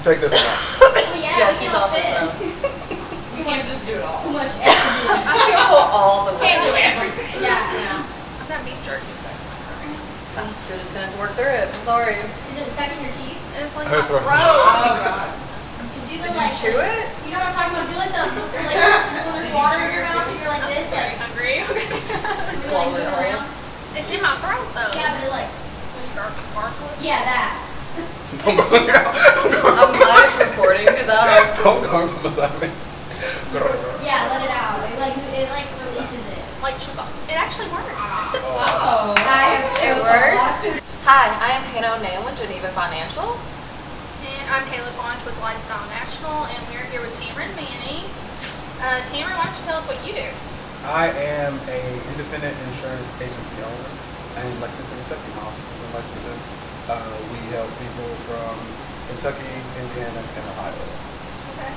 take this one. Well, yeah, she's off it. You can't just do it all. Too much effort. I can't pull all the way. Can't do everything. Yeah. I've got beef jerky stuck in my throat. You're just gonna have to work through it. I'm sorry. Is it stuck in your teeth? It's like Her my throat. throat. Oh god. Do the Did you like chew it? You know what I'm talking about? Do like the when there's water in your mouth and you're like I'm this, very like hungry. just Swallow like it moving all. around. It's in my throat though. Yeah, but it like Gargle. yeah that. Don't go out. I'm glad it's recording because I Don't gargle beside me. Yeah, let it out. It like releases it. Like it actually worked. Oh. I have It chewed a worked? lot of food. Hi, I am Hannah O'Neill with Geneva Financial. And I'm Kayla Bunch with Lifestyle National, and we're here with Tamron Manning. Tamron, why don't you tell us what you do? I am a independent insurance agency owner in Lexington, Kentucky. My office is in Lexington. We help people from Kentucky, Indiana, and Ohio. Okay.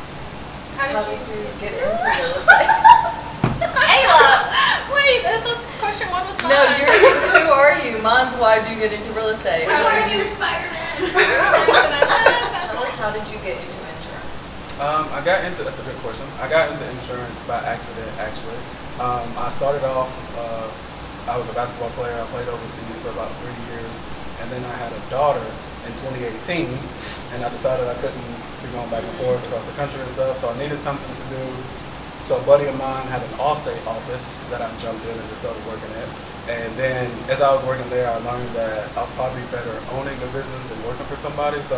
How did you get into real estate? Kayla! Wait, that's question one was mine. No, who are you? Mine's why'd you get into real estate? Which one of you is Spider-Man? Tell us, how did you get into insurance? That's a good question. I got into insurance by accident, actually. I started off, I was a basketball player. I played overseas for about 3 years. And then I had a daughter in 2018. And I decided I couldn't be going back and forth across the country and stuff. So I needed something to do. So a buddy of mine had an Allstate office that I jumped in and just started working at. And then as I was working there, I learned that I'll probably be better owning a business than working for somebody. So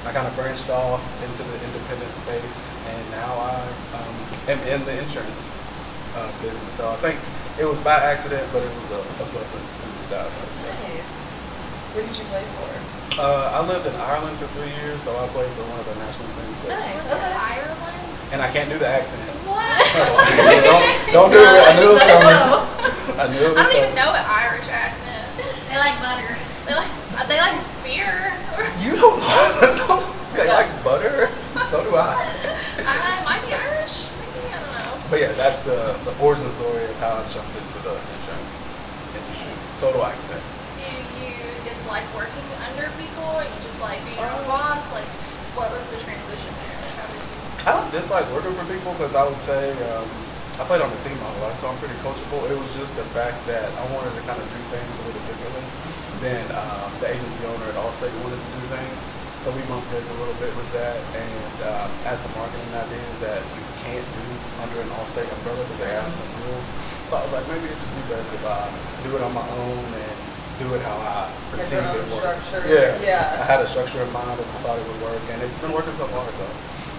I kind of branched off into the independent space, and now I am in the insurance business. So I think it was by accident, but it was a blessing in disguise, I would say. Nice. Where did you play for? I lived in Ireland for 3 years, so I played for one of the national teams there. Nice. Was it Okay. Ireland? And I can't do the accent. What? don't do it. I knew it was coming. I knew it was I don't even coming. know an Irish accent. They like butter. They like beer. You don't they like butter? So do I. I might be Irish. Maybe, I don't know. But yeah, that's the origin story of how I jumped into the insurance industry. It's a total accident. Do you dislike working under people, or you just like being your own boss? Like, what was the transition there? Like, how did you? I don't dislike working for people because I would say I played on the team all my life, so I'm pretty coachable. It was just the fact that I wanted to kind of do things a little differently than the agency owner at Allstate wanted to do things. So we bumped heads a little bit with that and had some marketing ideas that you can't do under an Allstate umbrella because they have some rules. So I was like, maybe it'd just be best if I do it on my own and do it how I perceive it work. Structure. Yeah. I had a structure in mind and I thought it would work, and it's been working so far. So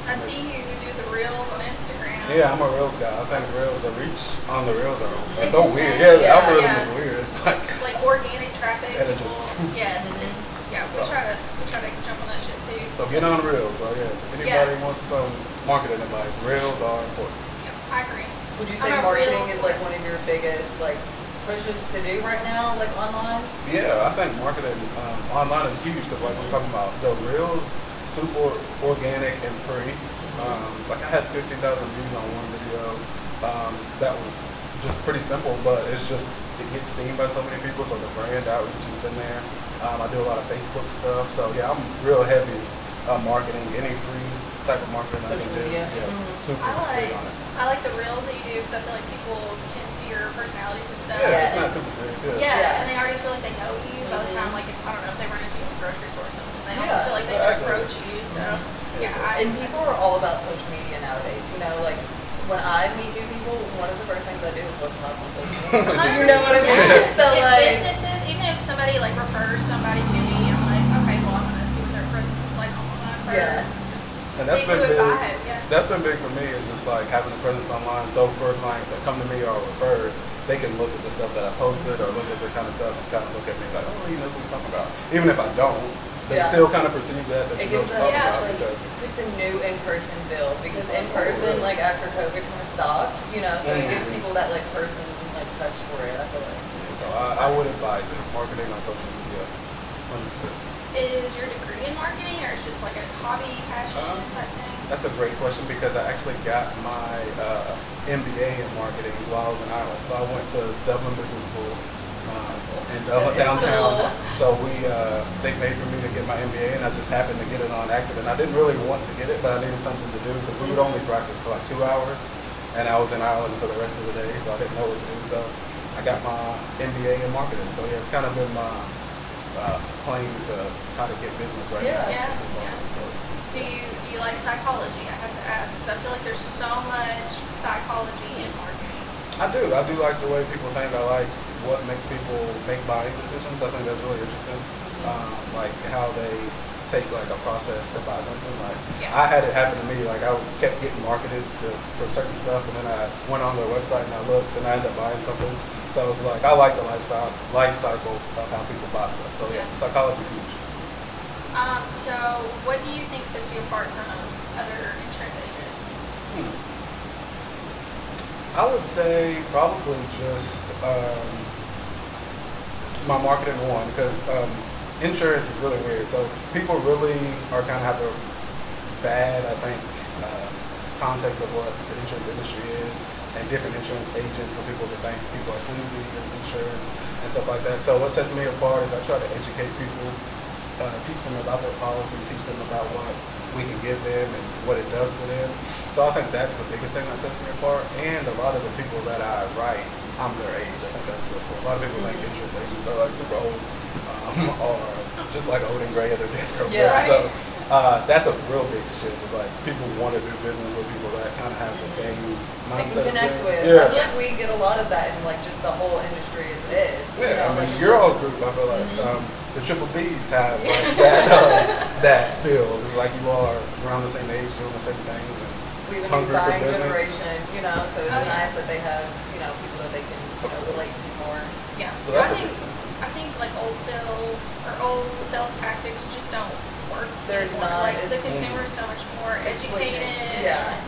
I see you do the reels on Instagram. yeah, I'm a Reels guy. I think the reach on the Reels are It's so insane. weird. Yeah, the Yeah, algorithm yeah. is weird. It's like It's like organic traffic. And it People, just- yes, it's we try to jump on that shit too. so get on Reels. So yeah, if anybody wants some marketing advice, Reels are important. Yeah, I agree. Would you say I'm a marketing real is like one of your biggest like pushes to do right now, like online? Yeah, I think marketing online is huge because like we're talking about the Reels, super organic and free. Like I had 15,000 views on one video. That was just pretty simple, but it's just it gets seen by so many people. So the brand outreach has been there. I do a lot of Facebook stuff. So yeah, I'm real heavy marketing. Any free type of marketing I Social can do. media. Yeah, super I big on it. like the reels that you do because I feel like people can see your personalities and stuff. Yeah, it's Yes. not super serious. Yeah, Yeah. and they already feel like they know you by the time, like, if, I don't know, if they run into you in a grocery store or something, they Yeah, almost feel like they can exactly. approach you, so, yeah, And people are all about social media nowadays. You know, like when I meet new people, one of the first things I do is look them up on social media. You know what I mean? So if like, businesses, even if somebody, like, refers somebody to me, I'm like, okay, well, I'm going to see what their presence is like online first, Yeah. And and that's just see been who would big. buy it, yeah. That's been big for me. Is just like having a presence online. So for clients that come to me or referred, they can look at the stuff that I posted or look at the kind of stuff and kind of look at me like, oh, he knows what he's talking about. Even if I don't, they Yeah. still kind of perceive that it you know gives what you're them talking about like, because it's like the new in-person feel because in person, like after COVID kind of stopped, you know, so it gives people that like person like touch for it. I feel like. so I would advise it. Marketing on social media, 100%. Is your degree in marketing, or it's just like a hobby, passion type thing? That's a great question because I actually got my MBA in marketing while I was in Ireland. So I went to Dublin Business School in It's downtown. cool. So they paid for me to get my MBA, and I just happened to get it on accident. I didn't really want to get it, but I needed something to do because we would only practice for like 2 hours, and I was in Ireland for the rest of the day, so I didn't know what to do. So I got my MBA in marketing. So yeah, it's kind of been my claim to how to get business right now. Yeah. So, Do you like psychology? I have to ask because I feel like there's so much psychology in marketing. I do like the way people think. I like what makes people make buying decisions. I think that's really interesting. Like how they take like a process to buy something. Like I had it happen to me. Like I kept getting marketed for certain stuff, and then I went on their website and I looked, and I ended up buying something. So it's like I like the life cycle of how people buy stuff. So yeah, psychology's huge. So what do you think sets you apart from other insurance agents? I would say probably just my marketing one, because insurance is really weird. So people really are kind of have a bad, I think, context of what the insurance industry is, and different insurance agents. Some people that think people are sleazy in insurance and stuff like that. So what sets me apart is I try to educate people, teach them about their policy, teach them about what we can give them and what it does for them. So I think that's the biggest thing that sets me apart. And a lot of the people that I write, I'm their age. I think that's so cool. A lot of people think insurance agents are like super old, or just like old and gray at their desk or whatever. Yeah. So that's a real big shift. It's like people want to do business with people that kind of have the same They mindset. can connect with. Yeah. I feel like we get a lot of that in like just the whole industry as it is. Yeah, I mean, like your all's group, I feel like the Triple Bs have like that feel. It's like you all are around the same age, doing the same things, and we have a new hungry for buying business. generation, so it's nice that they have, people that they can, relate to more. Yeah. So that's I the think big thing. I think like old sales tactics just don't work. They're anymore. not Like the as- consumer is so much more It's switching. educated. Yeah.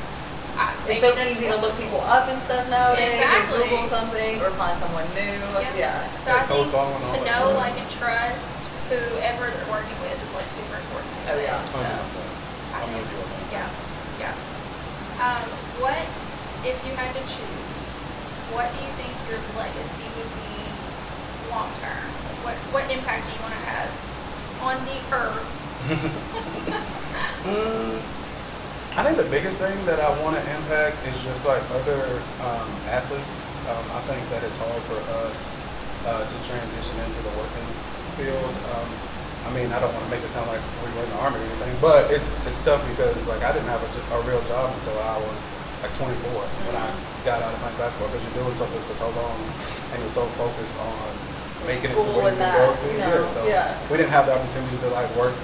Maybe It's so that's easy to also- look people up and stuff nowadays, Exactly. or Google something, or find someone new. Yeah. So I think cold calling and all to that know, stuff. like, and trust whoever they're working with is like super important. Oh, yeah. So, 100%. I'm with you on that. yeah. What if you had to choose? What do you think your legacy would be long term? What impact do you want to have on the earth? I think the biggest thing that I want to impact is just like other athletes. I think that it's hard for us to transition into the working field. I mean, I don't want to make it sound like we were in the army or anything, but it's tough because like I didn't have a real job until I was like 24 when I got out of playing basketball, because you're doing something for so long and you're so focused on making it to School where you and can go that, to. So we didn't have the opportunity to like work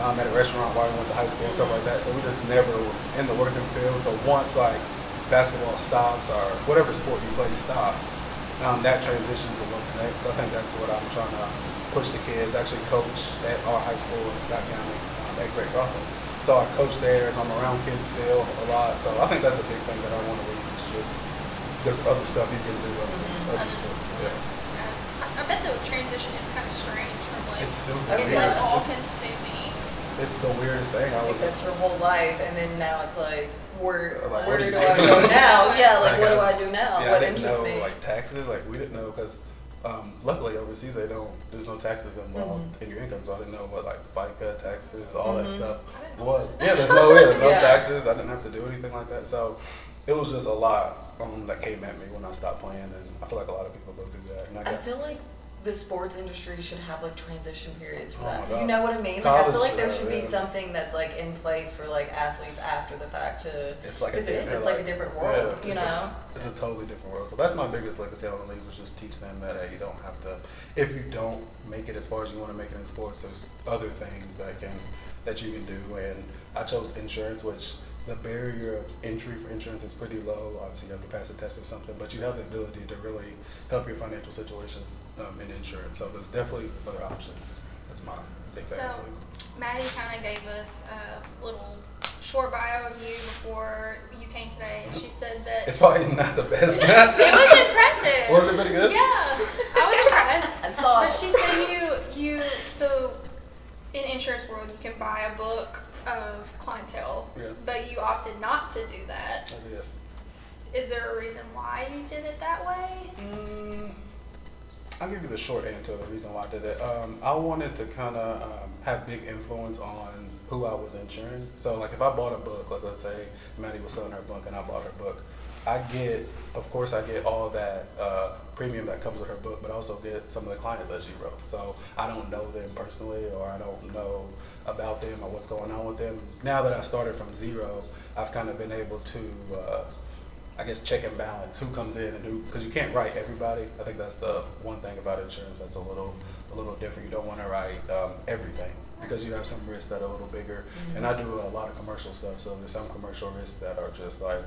at a restaurant while we went to high school and stuff like that. So we just never were in the working field. So once like basketball stops or whatever sport you play stops, that transition to what's next. I think that's what I'm trying to push the kids. I actually coach at our high school in Scott County at Great Crossing. So I coach there, so I'm around kids still a lot. So I think that's a big thing that I want to leave. Is just there's other stuff you can do other sports. Yeah. I bet the transition is kind of strange from like It's super it's weird. like all consuming. It's the weirdest thing. I was That's your whole life, and then now it's like, where Like, where what do do you I do? go now? Yeah, like what do I I do now? Yeah, What I didn't interests know me? like taxes. Like we didn't know because luckily overseas there's no taxes involved in your income. So I didn't know what like FICA taxes, all that stuff was. Yeah, there's no Yeah. taxes. I didn't have to do anything like that. So it was just a lot that came at me when I stopped playing, and I feel like a lot of people go through that. And I feel like the sports industry should have like transition periods for Oh that. my You God. know what I mean? Like I feel College like there should should be have, something that's like in place for like athletes after the fact to. It's like Because it is. It's like a different world. You know. It's a totally different world. So that's my biggest legacy on the league, was just teach them that you don't have to. If you don't make it as far as you want to make it in sports, there's other things that you can do. And I chose insurance, which the barrier of entry for insurance is pretty low. Obviously, you have to pass a test or something, but you have the ability to really help your financial situation in insurance. So there's definitely other options. That's my big thing. So Maddie kind of gave us a little short bio of you before you came today. She said that It's probably not the best. it was impressive. Was it pretty good? Yeah, I was impressed. I saw But it. she said so in insurance world you can buy a book of clientele, but you opted not to do that. Yes. Is there a reason why you did it that way? I'll give you the short answer. The reason why I did it, I wanted to kind of have big influence on who I was insuring. So like if I bought a book, like let's say Maddie was selling her book and I bought her book, of course I get all that premium that comes with her book, but I also get some of the clients that she wrote. So I don't know them personally, or I don't know about them or what's going on with them. Now that I started from zero, I've kind of been able to I guess check and balance who comes in and who, because you can't write everybody. I think that's the one thing about insurance that's a little different. You don't want to write everything because you have some risks that are a little bigger. And I do a lot of commercial stuff, so there's some commercial risks that are just like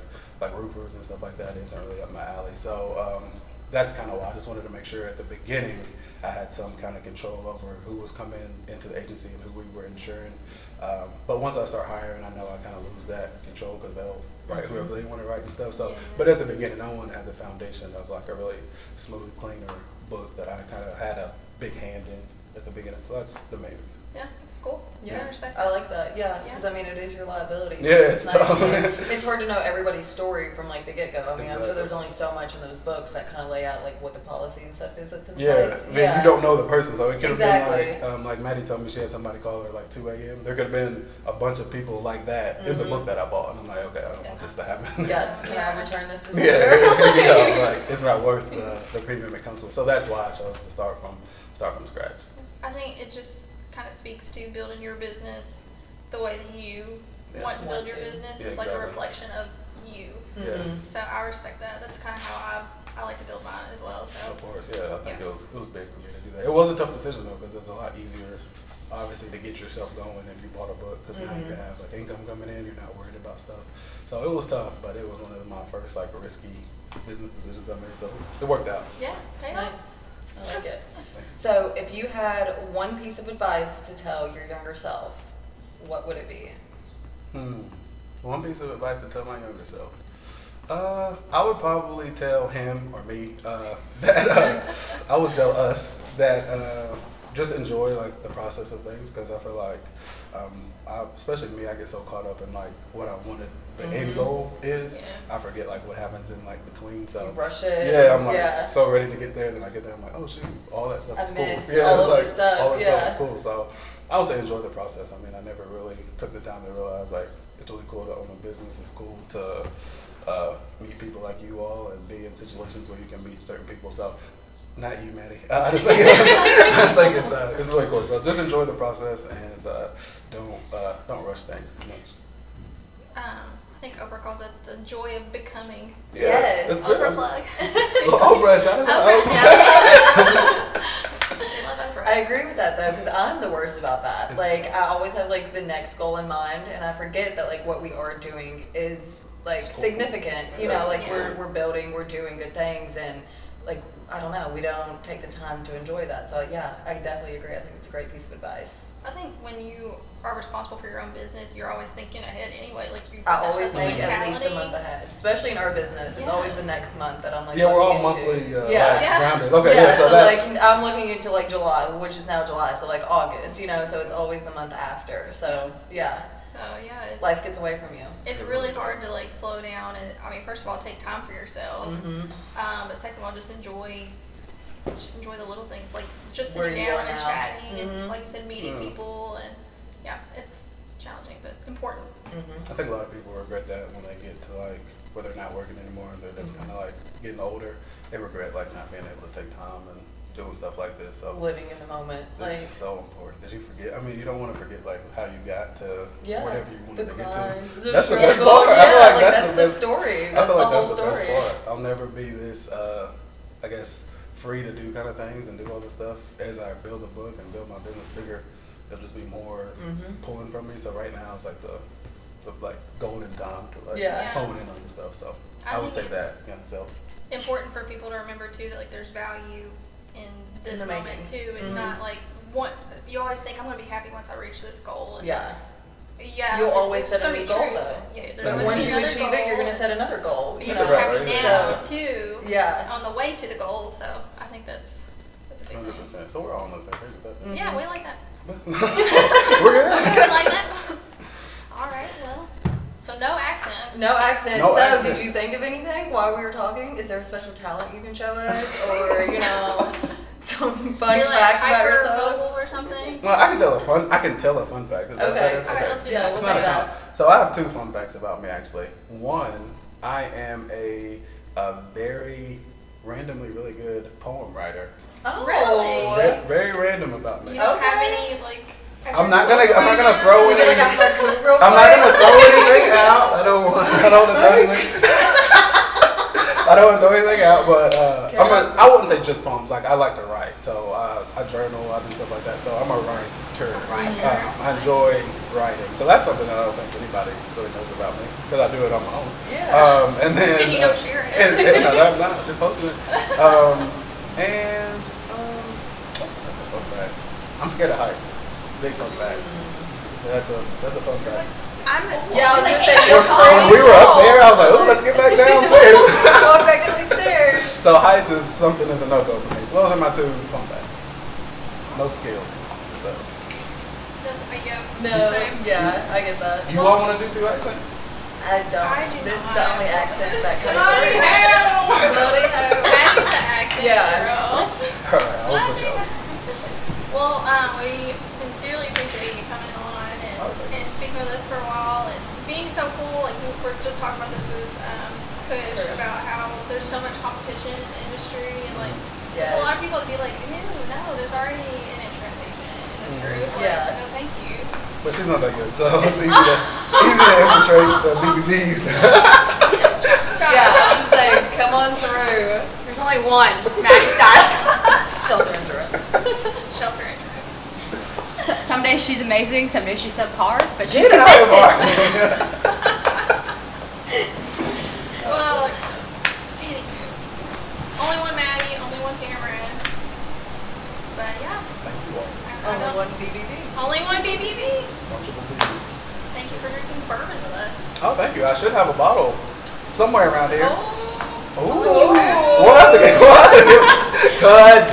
roofers and stuff like that isn't really up my alley. So that's kind of why I just wanted to make sure at the beginning I had some kind of control over who was coming into the agency and who we were insuring. But once I start hiring, I know I kind of lose that control because they'll write whoever they want to write and stuff. So, but at the beginning, I want to have the foundation of like a really smooth, cleaner book that I kind of had a big hand in at the beginning. So that's the main reason. Yeah, that's cool. Yeah, I respect I like that. Yeah, because I mean, it is your liability. So Yeah, it's nice. tough. It's hard to know everybody's story from like the get go. I mean, I'm sure Exactly. there's only so much in those books that kind of lay out like what the policy and stuff is that's in Yeah, place. I mean, you don't know the person, so it could have Exactly. been like Maddie told me she had somebody call her like 2 a.m. There could have been a bunch of people like that in the book that I bought, and I'm like, okay, I don't want this to happen. Yeah, can I return this to Yeah, sender? like it's not worth the premium it comes with. So that's why I chose to start from scratch. I think it just kind of speaks to building your business the way that you want to build your business. Yeah, It's like a exactly. reflection of you. Yes. So I respect that. That's kind of how I like to build mine as well. So Of course, yeah, I think Yeah. it was big for me to do that. It was a tough decision though, because it's a lot easier, obviously, to get yourself going if you bought a book, because now you have like income coming in, you're not worried about stuff. So it was tough, but it was one of my first like risky business decisions I made. So it worked out. yeah, pay off. Nice. I like it. So, if you had one piece of advice to tell your younger self, what would it be? One piece of advice to tell my younger self. I would probably tell him or me that I would tell us that just enjoy like the process of things, because I feel like especially me, I get so caught up in like what I wanted the end goal is. I forget like what happens in like between. So You rush it. yeah, I'm like so ready to get there. Then I get there, I'm like, oh shoot, all that stuff I is cool. missed Yeah, all of like, this stuff, all that yeah. stuff is cool. So I would say enjoy the process. I mean, I never really took the time to realize like it's really cool to own a business. It's cool to meet people like you all and be in situations where you can meet certain people. So not you, Maddie. I just think it's really cool. So just enjoy the process and don't rush things too much. I think Oprah calls it the joy of becoming. Yes. It's good. Oprah plug. Oprah, shout us out. Oprah, love Oprah. I agree with that though, because I'm the worst about that. Like, I always have like the next goal in mind, and I forget that like what we are doing is like It's cool. significant. You know, like Yeah. we're building, we're doing good things, and like I don't know, we don't take the time to enjoy that. So yeah, I definitely agree. I think it's a great piece of advice. I think when you are responsible for your own business, you're always thinking ahead anyway. Like you. I always that hustle think at least a mentality. month ahead, especially in our business. It's Yeah. always the next month that I'm like. Yeah, we're all looking into. monthly Yeah. rounders. Okay, Yeah, so that, like I'm looking into like July, which is now July, so like August, you know, so it's always the month after. So yeah, So yeah, it's, life gets away from you. it's really hard to like slow down and I mean, first of all, take time for yourself. But second of all, just enjoy the little things, like just Where sitting you down going and out. chatting and like you said, meeting people and yeah, it's challenging but important. I think a lot of people regret that when they get to like where they're not working anymore and they're just kind of like getting older. They regret like not being able to take time and doing stuff like this. So Living in the moment, like it's so important. Did you forget? I mean, you don't want to forget like how you got to yeah, whatever you the wanted to get grind, to. the That's the best struggle, part. I yeah, feel like like that's the best- story. I That's feel the like whole that's the story. best part. I'll never be this, I guess, free to do kind of things and do all this stuff. As I build a book and build my business bigger, there'll just be more pulling from me. So right now it's like the like golden time to like Yeah. hone in on the stuff. So I I would say think that, yeah, so. Important for people to remember too that like there's value in this the moment making. too and not like you always think I'm gonna be happy once I reach this goal. And Yeah. yeah, You'll it's- always it's set a gonna new be goal true. though. Yeah, there's But always once gonna you be another achieve it, you're goal. gonna set another goal. You You have know? to be Right, happy right. now So- too. Yeah. On the way to the goal, so I think that's a big thing. 100%. So we're all on the same page with that. Yeah, we like that. We're good. We like that. All right, well, so no accents. No accent. No so, accents. did you think of anything while we were talking? Is there a special talent you can show us, or you know, some fun Be like fact about hyper yourself? vocal or something. Well, I can tell a fun fact. Is that Okay. better? Alright, let's do Yeah, that. we'll It's not do a that. ton. So I have 2 fun facts about me actually. One, I am a very randomly really good poem writer. Oh. Really? Very random about me. You don't have Okay. any like. I'm not gonna throw We're it in. gonna have a real I'm not quick. gonna throw anything out. I don't want to throw anything. I don't want to throw anything out, but I wouldn't say just poems. Like I like to write, so I journal, I do stuff like that. So I'm a writer. I enjoy writing, so that's something that I don't think anybody really knows about me because I do it on my own. Yeah. And then And you don't share it. no, I'm not just posting it. And what's another fun fact? I'm scared of heights. Big fun fact. That's a fun fact. Yeah, I was gonna say When, you're when we were up there, I was like, "Oh, let's get back downstairs." Walk back down these stairs. So heights is something that's a no-go for me. So those are my 2 fun facts. No skills. So, No. Yeah, I get that. you all want to do 2 accents? I don't. I do This is not. the only accent that comes Bloody through. hell! Bloody hell. Maddie's the accent Yeah. girl. All right, I'll put y'all. Well, we sincerely appreciate you coming on and speaking with us for a while and being so cool. Like we were just talking about this with Kush about how there's so much competition in the industry and like a lot of people would be like, ew, no, there's already an insurance agent in this group. Like, Yeah. no, thank you. But she's not that good, so it's easy to infiltrate the BBBs. Yeah, I'm just saying, come on through. There's only one, Maddie Styles. Shelter insurance. Shelter insurance. Some days she's amazing, some days she's subpar, but she's Get out of consistent. here. Well, anywho, only one Maddie, only one Tamron. But yeah, Thank you all. Only one BBB. only one BBB. Bunch of BBBs. Thank you for drinking bourbon with us. Oh, thank you. I should have a bottle somewhere around here. Oh. Ooh. We'll have to get cut.